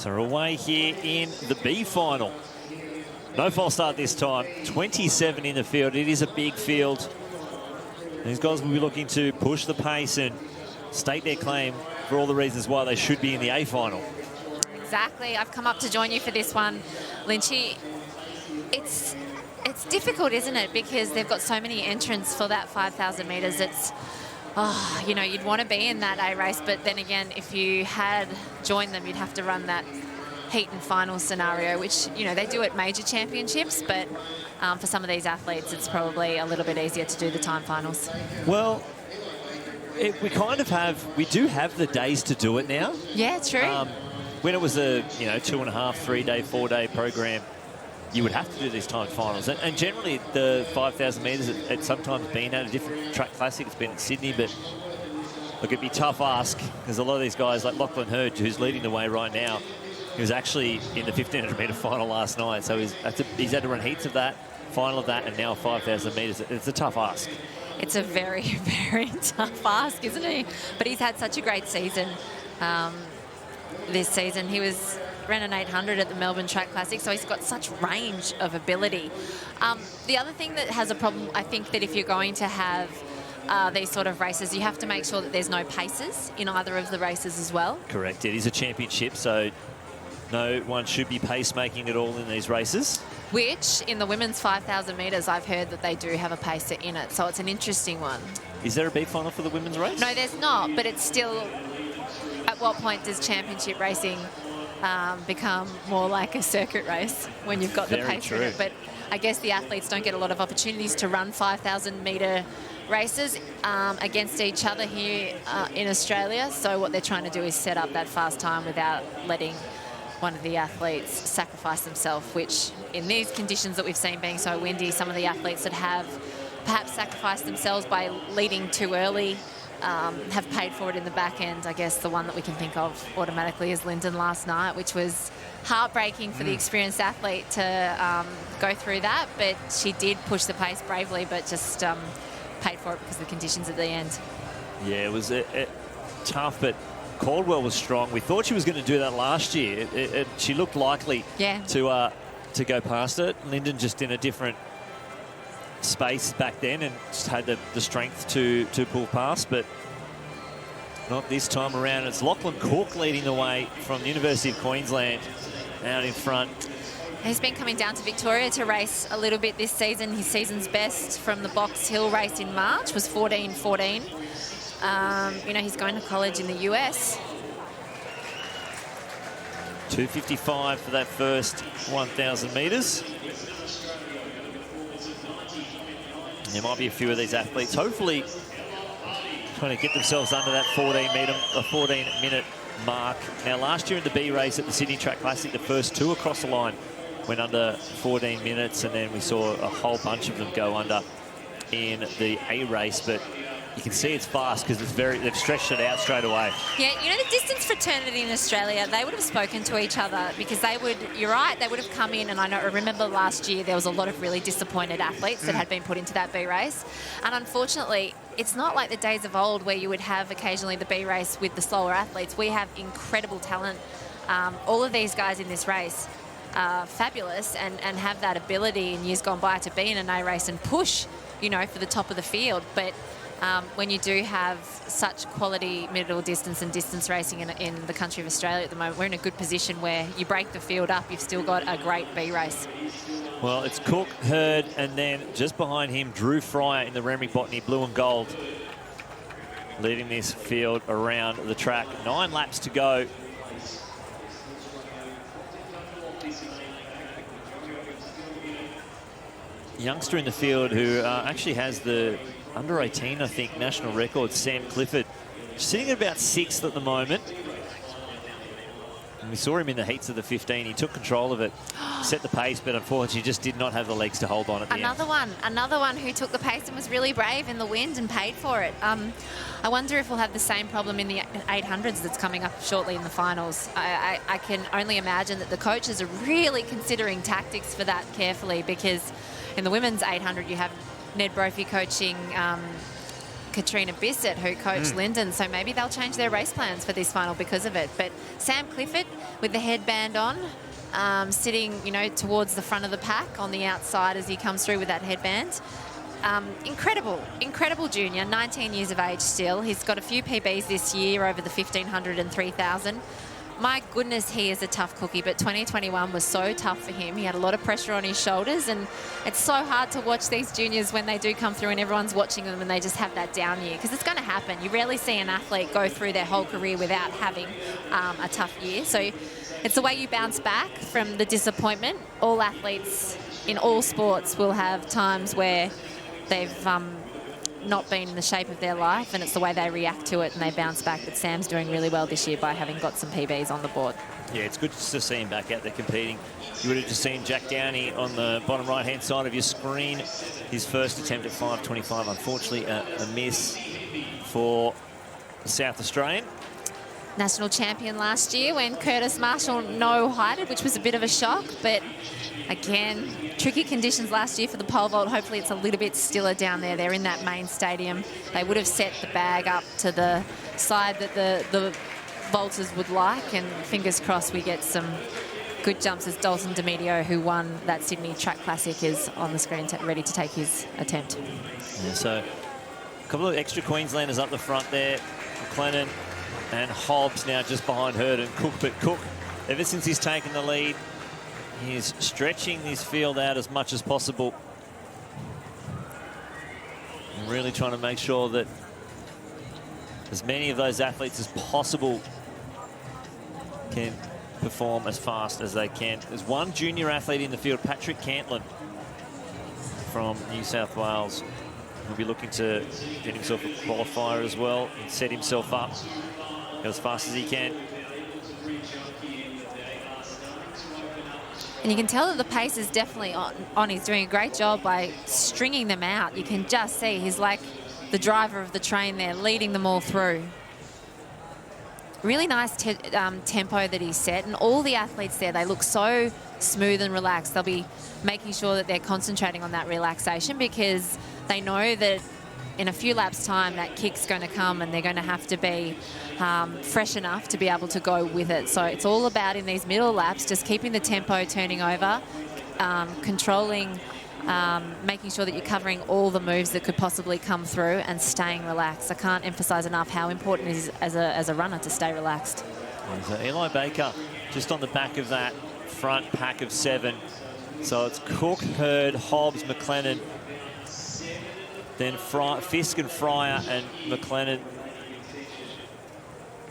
So we're away here in the B final. No false start this time. 27 in the field. It is a big field. These guys will be looking to push the pace and state their claim for all the reasons why they should be in the A final. Exactly. I've come up to join you for this one, Lynchy. It's difficult, isn't it? Because they've got so many entrants for that 5,000 metres. It's, oh, you know, you'd want to be in that A race, but then again, if you had joined them, you'd have to run that heat and final scenario, which, you know, they do at major championships, but for some of these athletes, it's probably a little bit easier to do the time finals. Well, we do have the days to do it now. Yeah, true. When it was a, 2.5, 3-day, 4-day program, you would have to do these time finals. And generally, the 5,000 metres, it's sometimes been at a different track classic. It's been in Sydney, but look, it'd be a tough ask because a lot of these guys, like Lachlan, who's leading the way right now, he was actually in the 1,500 metre final last night. So he's had to run heats of that, final of that, and now 5,000 metres. It's a tough ask. It's a very, very tough ask, isn't he? But he's had such a great season this season. He ran an 800 at the Melbourne Track Classic, so he's got such range of ability. The other thing that has a problem, I think, that if you're going to have these sort of races, you have to make sure that there's no paces in either of the races as well. Correct. It is a championship, so no one should be pacemaking at all in these races. Which, in the women's 5,000 metres, I've heard that they do have a pacer in it, so it's an interesting one. Is there a B final for the women's race? No, there's not, but it's still... At what point does championship racing become more like a circuit race when you've got the pace in it? But I guess the athletes don't get a lot of opportunities to run 5,000 metre races against each other here in Australia. So what they're trying to do is set up that fast time without letting one of the athletes sacrifice themselves, which in these conditions that we've seen being so windy, some of the athletes that have perhaps sacrificed themselves by leading too early have paid for it in the back end. I guess the one that we can think of automatically is Lyndon last night, which was heartbreaking for the experienced athlete to go through that, but she did push the pace bravely, but just paid for it because of the conditions at the end. Yeah, it was tough, but Caldwell was strong. We thought she was going to do that last year. She looked likely to go past it. Lyndon just in a different space back then and just had the strength to pull past, but not this time around. It's Lachlan Cook leading the way from the University of Queensland out in front. He's been coming down to Victoria to race a little bit this season. His season's best from the Box Hill race in March was 14:14. He's going to college in the US. 2:55 for that first 1,000 metres. There might be a few of these athletes hopefully trying to get themselves under that 14-minute mark. Now, last year in the B race at the Sydney Track Classic, the first two across the line went under 14 minutes, and then we saw a whole bunch of them go under in the A race, but you can see it's fast because they've stretched it out straight away. Yeah, the distance fraternity in Australia, they would have spoken to each other because you're right, they would have come in, and I remember last year there was a lot of really disappointed athletes that had been put into that B race. And unfortunately, it's not like the days of old where you would have occasionally the B race with the slower athletes. We have incredible talent. All of these guys in this race are fabulous and have that ability in years gone by to be in an A race and push, for the top of the field. But when you do have such quality middle distance and distance racing in the country of Australia at the moment, we're in a good position where you break the field up, you've still got a great B race. Well, it's Cook, Hurd, and then just behind him, Drew Fryer in the Remy Botany blue and gold, leading this field around the track. 9 laps to go. Youngster in the field who actually has the under 18, I think, national record, Sam Clifford, sitting at about 6th at the moment. And we saw him in the heats of the 15. He took control of it, set the pace, but unfortunately just did not have the legs to hold on at the end. Another one who took the pace and was really brave in the wind and paid for it. I wonder if we'll have the same problem in the 800s that's coming up shortly in the finals. I can only imagine that the coaches are really considering tactics for that carefully, because in the women's 800 you have Ned Brophy coaching Katrina Bissett, who coached Lyndon, so maybe they'll change their race plans for this final because of it. But Sam Clifford with the headband on, sitting, you know, towards the front of the pack on the outside as he comes through with that headband. Incredible junior, 19 years of age still. He's got a few PBs this year over the 1,500 and 3,000. My goodness, he is a tough cookie, but 2021 was so tough for him. He had a lot of pressure on his shoulders, and it's so hard to watch these juniors when they do come through and everyone's watching them and they just have that down year, because it's going to happen. You rarely see an athlete go through their whole career without having a tough year. So it's the way you bounce back from the disappointment. All athletes in all sports will have times where they've not been in the shape of their life, and it's the way they react to it and they bounce back. But Sam's doing really well this year by having got some PBs on the board. Yeah, it's good to see him back out there competing. You would have just seen Jack Downey on the bottom right-hand side of your screen. His first attempt at 5.25, unfortunately a miss for the South Australian. National champion last year when Curtis Marshall no-heighted, which was a bit of a shock. But again, tricky conditions last year for the pole vault. Hopefully it's a little bit stiller down there. They're in that main stadium. They would have set the bag up to the side that the vaulters would like, and fingers crossed we get some good jumps as Dalton Demedio, who won that Sydney Track Classic, is on the screen ready to take his attempt. Yeah, so a couple of extra Queenslanders up the front there. McLennan and Hobbs now just behind Hurd and Cook. But Cook, ever since he's taken the lead, he's stretching his field out as much as possible. And really trying to make sure that as many of those athletes as possible can perform as fast as they can. There's one junior athlete in the field, Patrick Cantlin from New South Wales. He'll be looking to get himself a qualifier as well and set himself up, go as fast as he can. And you can tell that the pace is definitely on. He's doing a great job by stringing them out. You can just see he's like the driver of the train there, leading them all through. Really nice tempo that he's set, and all the athletes there, they look so smooth and relaxed. They'll be making sure that they're concentrating on that relaxation, because they know that in a few laps' time that kick's going to come and they're going to have to be fresh enough to be able to go with it. So it's all about, in these middle laps, just keeping the tempo turning over, controlling, making sure that you're covering all the moves that could possibly come through, and staying relaxed. I can't emphasize enough how important it is as a runner to stay relaxed. So Eli Baker just on the back of that front pack of 7. So it's Cook, Hurd, Hobbs, McLennan, then Fisk and Fryer and McLennan.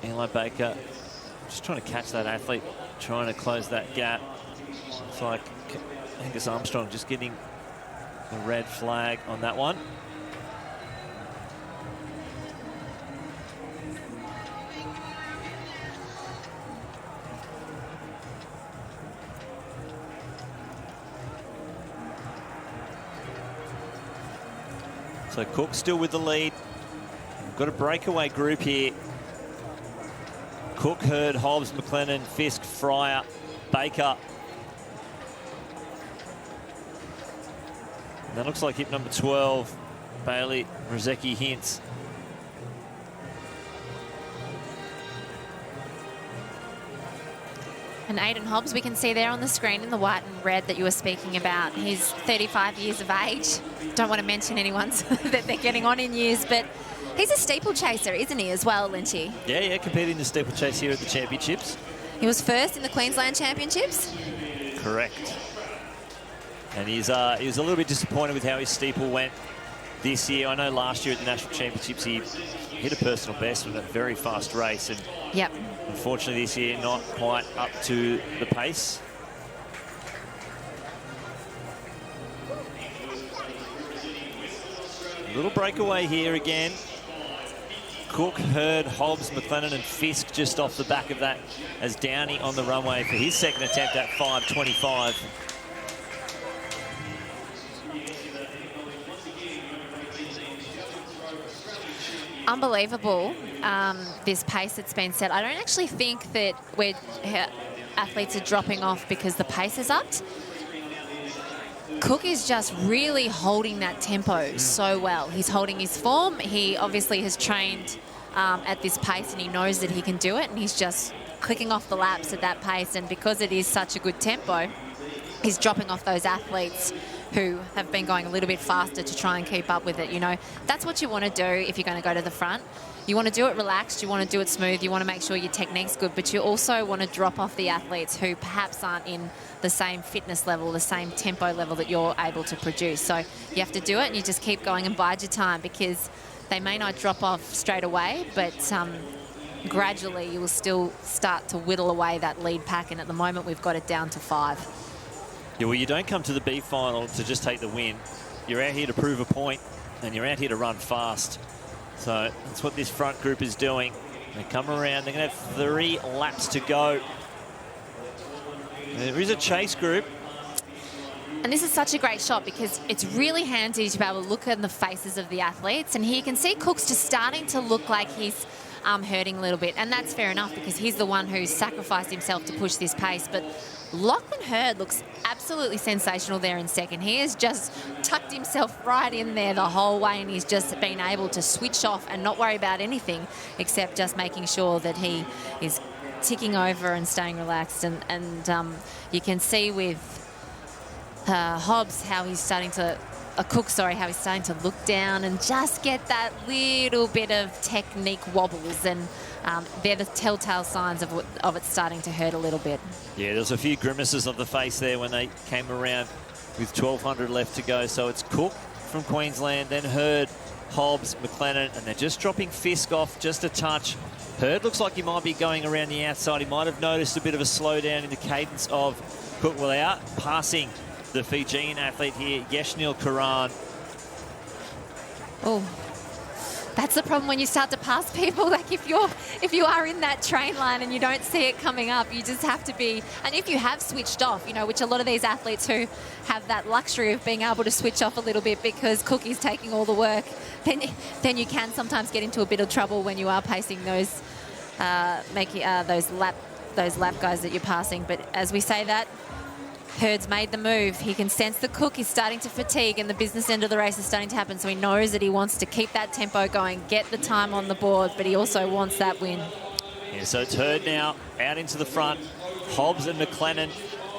Eli Baker just trying to catch that athlete, trying to close that gap. It's like Angus Armstrong just getting a red flag on that one. So Cook still with the lead. We've got a breakaway group here. Cook, Hurd, Hobbs, McLennan, Fisk, Fryer, Baker. And that looks like hip number 12, Bailey, Rozeki, Hintz. And Aidan Hobbs, we can see there on the screen in the white and red that you were speaking about. He's 35 years of age. Don't want to mention anyone's that they're getting on in years, but he's a steeplechaser, isn't he, as well, Lynchy? Yeah, competing in the steeplechase here at the Championships. He was first in the Queensland Championships? Correct. And he was a little bit disappointed with how his steeple went this year. I know last year at the National Championships he hit a personal best with a very fast race, and yep, unfortunately this year not quite up to the pace. A little breakaway here again. Cook, Hurd, Hobbs, McLennan and Fisk just off the back of that as Downey on the runway for his second attempt at 5.25. Unbelievable, this pace that's been set. I don't actually think that athletes are dropping off because the pace is upped. Cook is just really holding that tempo so well. He's holding his form. He obviously has trained at this pace and he knows that he can do it, and he's just clicking off the laps at that pace, and because it is such a good tempo, he's dropping off those athletes who have been going a little bit faster to try and keep up with it. You know, that's what you want to do if you're going to go to the front. You want to do it relaxed, you want to do it smooth, you want to make sure your technique's good, but you also want to drop off the athletes who perhaps aren't in the same fitness level, the same tempo level that you're able to produce. So you have to do it, and you just keep going and bide your time, because they may not drop off straight away, but gradually you will still start to whittle away that lead pack, and at the moment we've got it down to 5. Yeah, well, you don't come to the B final to just take the win. You're out here to prove a point, and you're out here to run fast. So that's what this front group is doing. They come around, they're going to have 3 laps to go. There is a chase group. And this is such a great shot, because it's really handy to be able to look at the faces of the athletes. And here you can see Cook's just starting to look like he's hurting a little bit. And that's fair enough, because he's the one who's sacrificed himself to push this pace. But Lachlan Hurd looks absolutely sensational there in second. He has just tucked himself right in there the whole way, and he's just been able to switch off and not worry about anything except just making sure that he is ticking over and staying relaxed. And you can see with Hobbs how he's starting to, Cook, sorry, how he's starting to look down and just get that little bit of technique wobbles, and they're the telltale signs of it starting to hurt a little bit. Yeah, there's a few grimaces of the face there when they came around with 1,200 left to go. So it's Cook from Queensland, then Hurd, Hobbs, McLennan, and they're just dropping Fisk off just a touch. Hurd looks like he might be going around the outside. He might have noticed a bit of a slowdown in the cadence of Cook without passing the Fijian athlete here, Yeshnil Karan. Oh, that's the problem when you start to pass people. Like if you are in that train line and you don't see it coming up, you just have to be. And if you have switched off, you know, which a lot of these athletes who have that luxury of being able to switch off a little bit because Cook is taking all the work, then you can sometimes get into a bit of trouble when you are pacing those those lap guys that you're passing. But as we say that, Hurd's made the move. He can sense that Cook is starting to fatigue and the business end of the race is starting to happen. So he knows that he wants to keep that tempo going, get the time on the board, but he also wants that win. Yeah, so it's Hurd now out into the front. Hobbs and McLennan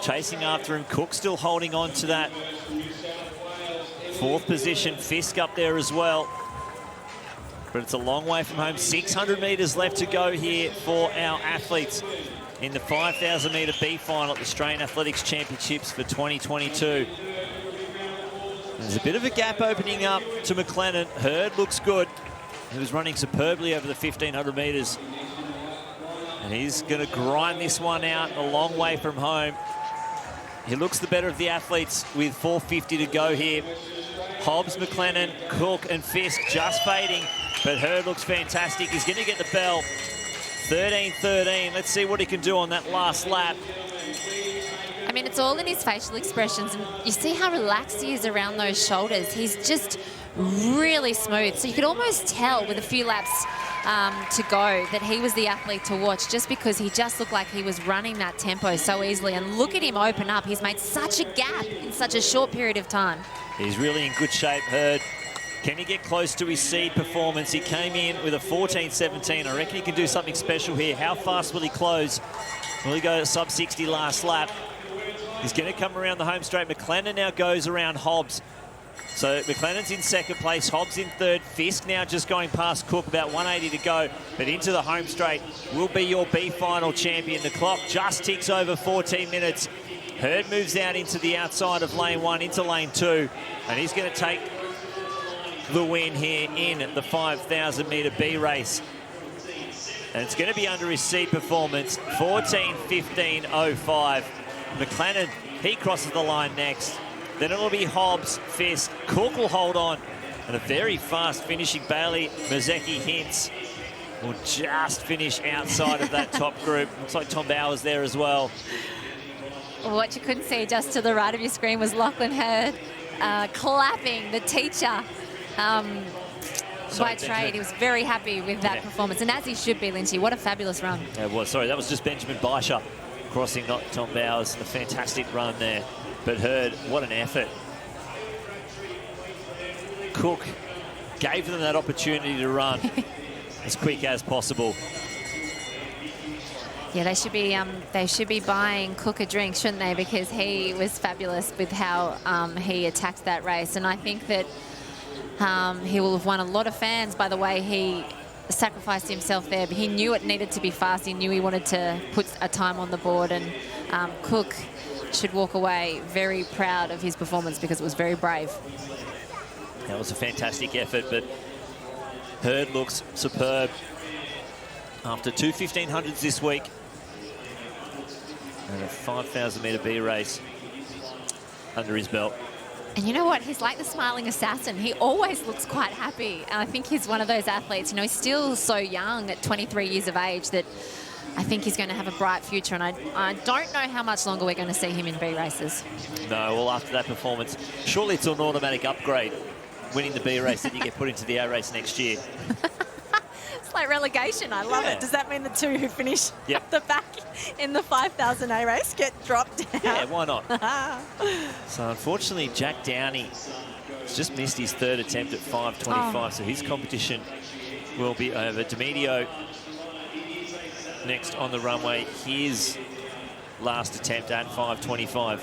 chasing after him. Cook still holding on to that 4th position. Fisk up there as well. But it's a long way from home. 600 metres left to go here for our athletes in the 5,000 metre B final at the Australian Athletics Championships for 2022. There's a bit of a gap opening up to McLennan. Hurd looks good. He was running superbly over the 1,500 metres. And he's going to grind this one out a long way from home. He looks the better of the athletes with 4:50 to go here. Hobbs, McLennan, Cook and Fisk just fading, but Hurd looks fantastic. He's going to get the bell. 13-13. Let's see what he can do on that last lap. I mean, it's all in his facial expressions, and you see how relaxed he is around those shoulders. He's just really smooth. So you could almost tell with a few laps to go that he was the athlete to watch, just because he just looked like he was running that tempo so easily. And look at him open up. He's made such a gap in such a short period of time. He's really in good shape, Hurd. Can he get close to his seed performance? He came in with a 14:17. I reckon he can do something special here. How fast will he close? Will he go sub 60 last lap? He's going to come around the home straight. McLennan now goes around Hobbs. So McLennan's in second place, Hobbs in third. Fisk now just going past Cook, about 180 to go. But into the home straight will be your B final champion. The clock just ticks over 14 minutes. Hurd moves out into the outside of lane 1, into lane 2. And he's going to take the win here in the 5,000 metre B race. And it's going to be under his seed performance, 14:15.05. McLennan, he crosses the line next. Then it'll be Hobbs, Fisk, Cook will hold on. And a very fast finishing Bailey Mazecki Hintz will just finish outside of that top group. Looks like Tom Bowers there as well. What you couldn't see just to the right of your screen was Lachlan Hurd clapping, the teacher. By trade, he was very happy with that performance, and as he should be, Lynchy. What a fabulous run. Yeah, it was. Sorry, that was just Benjamin Baisha crossing, not Tom Bowers. A fantastic run there. But Hurd, what an effort. Cook gave them that opportunity to run as quick as possible. Yeah, they should be buying Cook a drink, shouldn't they? Because he was fabulous with how he attacked that race, and I think that he will have won a lot of fans by the way he sacrificed himself there. But he knew it needed to be fast. He knew he wanted to put a time on the board, and Cook should walk away very proud of his performance because it was very brave. That was a fantastic effort, but Hurd looks superb after 2 1500s this week and a 5,000 metre B race under his belt. And you know what? He's like the smiling assassin. He always looks quite happy. And I think he's one of those athletes, you know, he's still so young at 23 years of age that I think he's going to have a bright future. And I don't know how much longer we're going to see him in B races. No, well, after that performance, surely it's an automatic upgrade, winning the B race, that you get put into the A race next year. It's like relegation. I love it. Does that mean the two who finish at the back in the 5,000 A race get dropped down? Yeah, why not? So unfortunately, Jack Downey has just missed his third attempt at 5:25, so his competition will be over. Demedio next on the runway, his last attempt at 5:25.